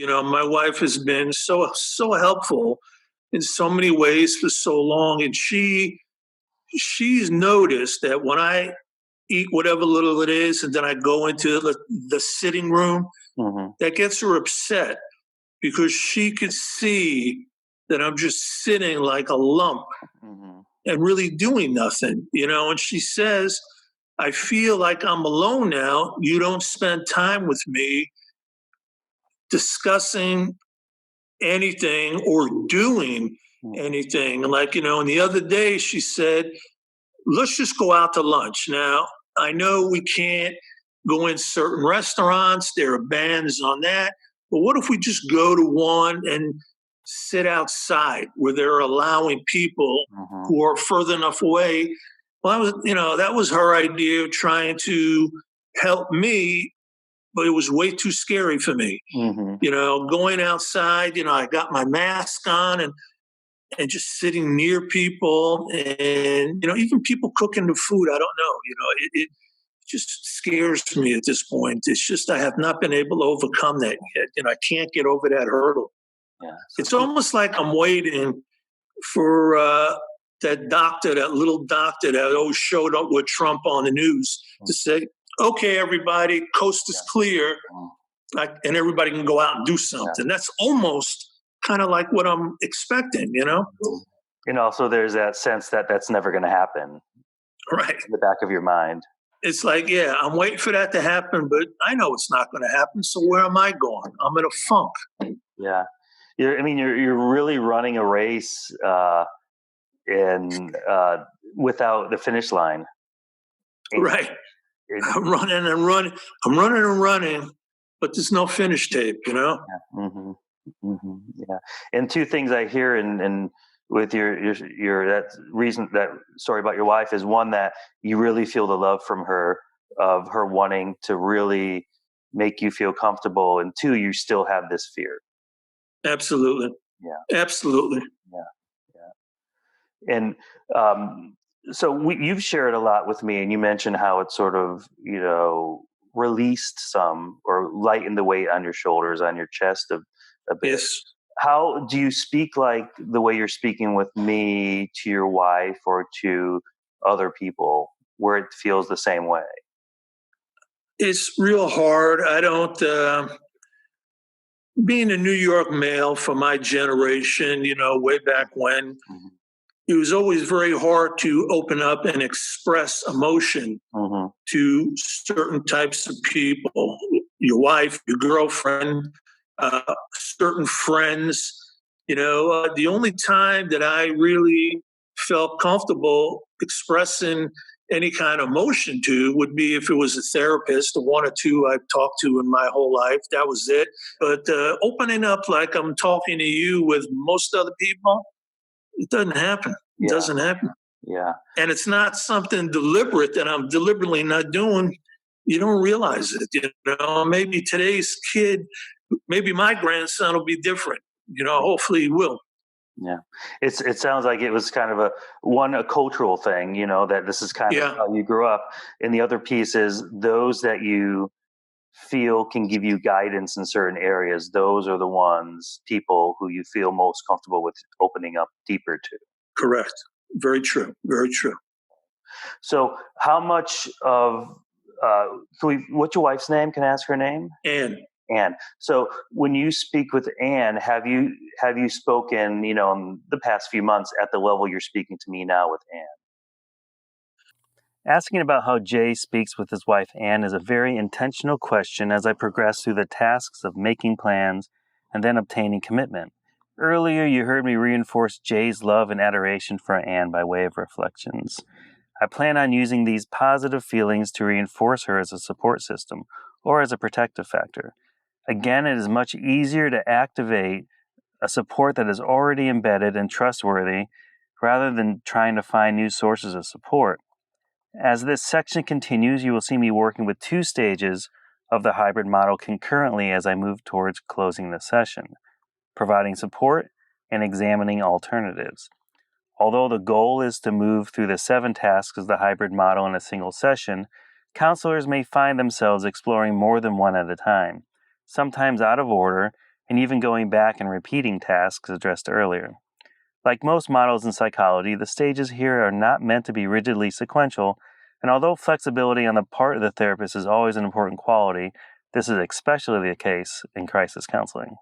My wife has been so helpful in so many ways for so long, and she's noticed that when I eat whatever little it is, and then I go into the sitting room, that gets her upset because she could see that I'm just sitting like a lump and really doing nothing, and she says, I feel like I'm alone now. You don't spend time with me discussing anything or doing anything. Like, and the other day she said, let's just go out to lunch. Now, I know we can't go in certain restaurants. There are bans on that. But what if we just go to one and sit outside where they're allowing people who are further enough away? Well, that was her idea of trying to help me, but it was way too scary for me. Going outside, I got my mask on and just sitting near people and, even people cooking the food. I don't know, it just scares me at this point. It's just, I have not been able to overcome that yet. I can't get over that hurdle. Yeah. It's almost like I'm waiting for that little doctor that always showed up with Trump on the news to say, okay, everybody, coast is clear, and everybody can go out and do something. That's almost kind of like what I'm expecting, And also there's that sense that that's never going to happen. Right. In the back of your mind. It's like, I'm waiting for that to happen, but I know it's not going to happen. So where am I going? I'm in a funk. Yeah. You're really running a race without the finish line. Right. I'm running and running. I'm running and running, but there's no finish tape, Yeah. Yeah. And two things I hear and with your that story about your wife is, one, that you really feel the love from her, of her wanting to really make you feel comfortable, and two, you still have this fear. Absolutely. Yeah. Absolutely. Yeah. And so you've shared a lot with me, and you mentioned how it sort of, released some or lightened the weight on your shoulders, on your chest a bit. Yes. How do you speak like the way you're speaking with me to your wife or to other people where it feels the same way? It's real hard. I don't, being a New York male for my generation, way back when, it was always very hard to open up and express emotion to certain types of people, your wife, your girlfriend, certain friends. The only time that I really felt comfortable expressing any kind of emotion to would be if it was a therapist, or one or two I've talked to in my whole life. That was it. But opening up like I'm talking to you with most other people, it doesn't happen. It doesn't happen. Yeah. And it's not something deliberate that I'm deliberately not doing. You don't realize it. Maybe today's kid, maybe my grandson will be different. Hopefully he will. Yeah. It sounds like it was kind of a cultural thing, that this is kind of how you grew up. And the other piece is those that you feel can give you guidance in certain areas. Those are the people who you feel most comfortable with opening up deeper to. Correct. Very true. Very true. So how much of, what's your wife's name? Can I ask her name? Anne. So when you speak with Anne, have you spoken, in the past few months at the level you're speaking to me now with Anne? Asking about how Jay speaks with his wife Anne is a very intentional question as I progress through the tasks of making plans and then obtaining commitment. Earlier, you heard me reinforce Jay's love and adoration for Anne by way of reflections. I plan on using these positive feelings to reinforce her as a support system or as a protective factor. Again, it is much easier to activate a support that is already embedded and trustworthy rather than trying to find new sources of support. As this section continues, you will see me working with two stages of the hybrid model concurrently as I move towards closing the session, providing support and examining alternatives. Although the goal is to move through the 7 tasks of the hybrid model in a single session, counselors may find themselves exploring more than one at a time, sometimes out of order, and even going back and repeating tasks addressed earlier. Like most models in psychology, the stages here are not meant to be rigidly sequential, and although flexibility on the part of the therapist is always an important quality, this is especially the case in crisis counseling.